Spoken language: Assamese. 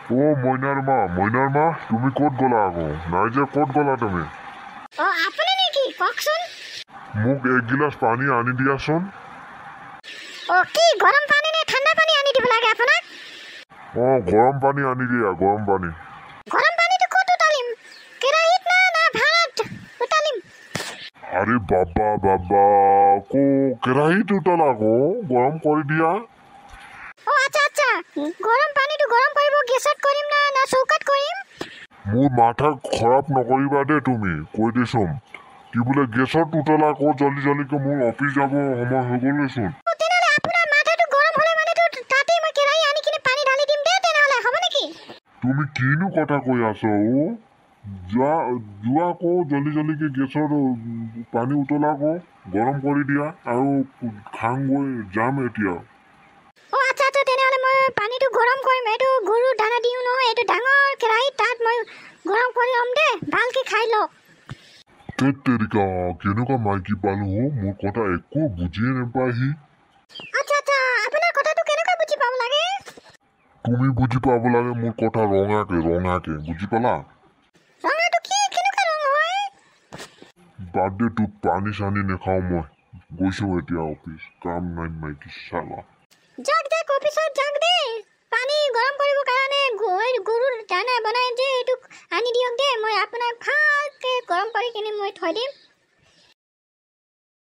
ও মইনাৰ মা তুমি ক'ত গ'লা আকৌ নাই যে ক'ত গ'লা তুমি আপুনি নেকি কওকচোন মোক এক গিলাচ পানী আনি দিয়াচোন কি গৰম পানী নে ঠাণ্ডা পানী আনি দিব লাগে আপোনাক গৰম পানী আনি দিয়া গৰম পানীটো ক'ত উতালিম কেৰাহীত না ভাত উতালিম আৰে বাবা কো কেৰাহীত উতলা আকৌ গৰম কৰি দিয়া আচ্ছা গৰম পানীটো গৰম কৰিব গেছত কৰিম না চৌকাত কৰিম মোৰ মাথা খৰাপ নকৰিবা দে তুমি কৈ দিছোন কি বোলে গেছত উতলা আকৌ জলদি মোৰ অফিচ যাব সময় হৈ গ'লেচোন তেনেহ'লে আপোনাৰ মাথাটো গৰম হ'লে মানেতো তাতেই মই কেৰাহী আনি কিনে পানী ঢালি দিম দে তেনেহ'লে হ'ব নেকি তুমি কিনো কথা কৈ আছো যোৱা আকৌ জলদিকে গেছত পানী উতলা আকৌ গৰম কৰি দিয়া আৰু খাংগৈ যাম এতিয়া আচ্ছা তেনেহ'লে মই পানীটো গৰম কৰিম এইটো গৰু দানা দিওঁ নহয় এইটো ডাঙৰ কেৰাহীত তাত মই গৰম কৰি ল'ম দে ভালকে খাই লওক তেৰিকা কেনেকুৱা মাইকী পালো মোৰ কথা একো বুজিয়ে নাপায়হি আচ্ছা আপোনাৰ কথাটো কেনেকৈ বুজি পাব লাগে তুমি বুজি পাব লাগে মোৰ কথা ৰঙাকে বুজি পালা ৰঙাটো কেনেকুৱা ৰং হয় বাৰ্থডে তোক পানী চানী নেখাওঁ মই গৈছো এতিয়া অফিচ কাম নাই মাইকী চালা